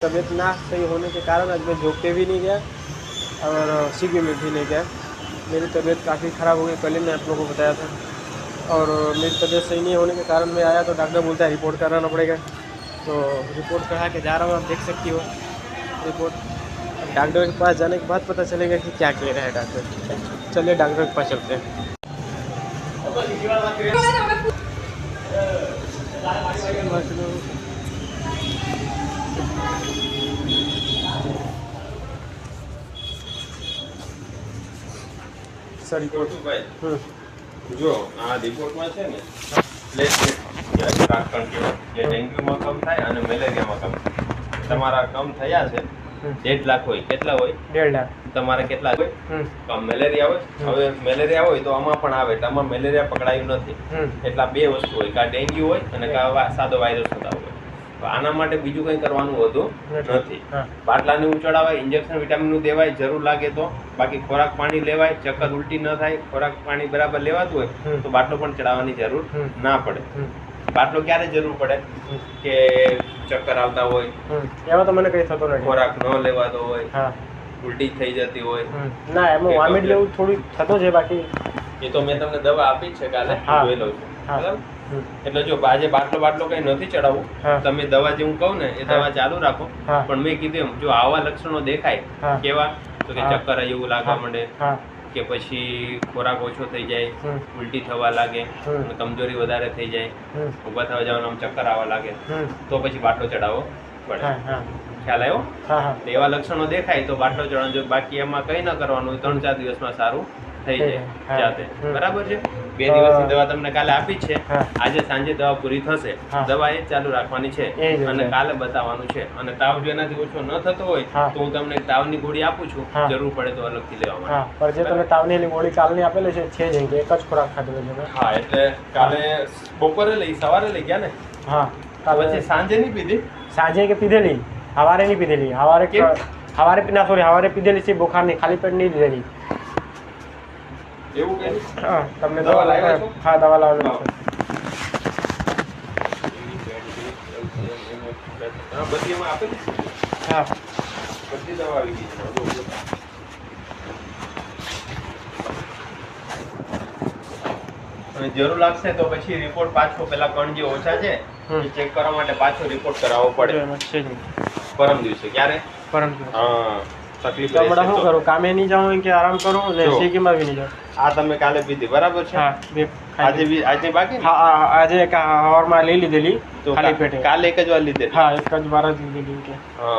तबीयत ना सही होने के कारण आज मैं जॉब पे भी नहीं गया और सीपी में भी नहीं गया। मेरी तबीयत काफ़ी ख़राब हो गई, पहले मैं आप लोगों को बताया था। और मेरी तबीयत सही नहीं होने के कारण मैं आया तो डॉक्टर बोलता है रिपोर्ट कराना पड़ेगा। तो रिपोर्ट करा के जा रहा हूँ, आप देख सकती हो रिपोर्ट। अब डॉक्टर के पास जाने के बाद पता चलेगा कि क्या कह रहा है डॉक्टर। चलिए डॉक्टर के पास चलते हैं। सर रिपोर्ट જો આ રિપોર્ટમાં છે ને પ્લેટલેટ રાખણ કહેવાય જે ડેન્ગ્યુમાં કમ થાય અને મેલેરિયામાં કમ થાય. તમારા કમ થયા છે 1.5 લાખ હોય, કેટલા હોય? 1.5 લાખ. તમારે કેટલા હોય? કમ મેલેરિયા હોય. હવે મેલેરિયા હોય તો આમાં પણ આવે, આમાં મેલેરિયા પકડાયું નથી. એટલા બે વસ્તુ હોય, કાં ડેન્ગ્યુ હોય અને કાં સાદો વાયરસ થતા હોય. આના માટે બીજું કંઈ કરવાનું હોતું નથી. બાટલાને ઉચડાવાય, ઇન્જેક્શન વિટામિનનું દેવાય જરૂર લાગે તો, બાકી ખોરાક પાણી લેવાય, ચક્કર ઉલટી ન થાય, ખોરાક પાણી બરાબર લેવાતું હોય તો બાટલો પણ ચડાવવાની જરૂર ના પડે. બાટલો ક્યારે જરૂર પડે? કે ચક્કર આવતા હોય, એમાં તો મને કંઈ થતો નથી. ખોરાક ન લેવાતો હોય, ઉલટી થઈ જતી હોય. ના, એમાં વોમિટ જેવું થોડું થતો છે, બાકી એ તો મેં તમને દવા આપી છે, કાલે જોઈ લઉં છું. બરાબર. એટલે જો આજે બાટલો કઈ નથી ચડાવવું, તમે દવા જે હું કહું ને એ દવા ચાલુ રાખો. પણ મેં કીધું એમ જો આવા લક્ષણો દેખાય, કેવા તો કે ચક્કર એવું લાગવા માંડે, કે પછી ખોરાક ઓછો થઈ જાય, ઉલટી થવા લાગે, કમજોરી વધારે થઈ જાય, ઊભા થવા જવાનું ચક્કર આવવા લાગે, તો પછી બાટલો ચડાવવો પડે. ખ્યાલ આવ્યો? એવા લક્ષણો દેખાય તો બાટલો ચડાવજો. બાકી એમાં કઈ ન કરવાનું, 3-4 દિવસમાં સારું થઈ જાય જાતે. બરાબર છે. 2 દિવસની દવા તમને કાલે આપી છે, આજે સાંજે દવા પૂરી થશે, દવા એ ચાલુ રાખવાની છે અને કાલે બતાવવાનું છે. અને તાવ જો એનાથી ઓછો ન થતો હોય તો હું તમને તાવની ગોળી આપું છું, જરૂર પડે તો અલગથી લેવા માટે. પણ જે તમે તાવની ગોળી કાલની આપેલી છે જ એક જ ખોરાક ખાધેલો છે. હા, એટલે કાલે બપોરે લઈ, સવારે લઈ ગયા ને? હા, પછી સાંજે નહીં પીધી? સાંજે કે પીધેલી, સવારે નહીં પીધેલી. સવારે પીધેલી છે, બુખારની ખાલી પેટ નહીં લીધેલી. એવું કે? હા, તમને દવા લાવ્યા છો? હા, દવા લાવેલી છે. બધી એમાં આપેલી? હા, બધી દવા આવી ગઈ છે. અને જરૂર લાગશે તો પછી રિપોર્ટ પાછો પેલા કણ જે ઓછા છે એ ચેક કરવા માટે પાછો રિપોર્ટ કરાવવો પડે. પરમ દિવસે. ક્યારે? પરમ દિવસે. હા, તકલીફ તો હમણાં શું કરું? કામે નહીં જાઉં કે આરામ કરું ને સીકીમાં બી નહીં જાઉં? આ તમે કાલે પીધી બરાબર છે? હા, આજે બાકી? હા, આજે સવારમાં લઈ લીધેલી ખાલી પેટે. કાલે એક જ વાર લીધેલી? હા, એક જ વાર જ લીધેલી. હા,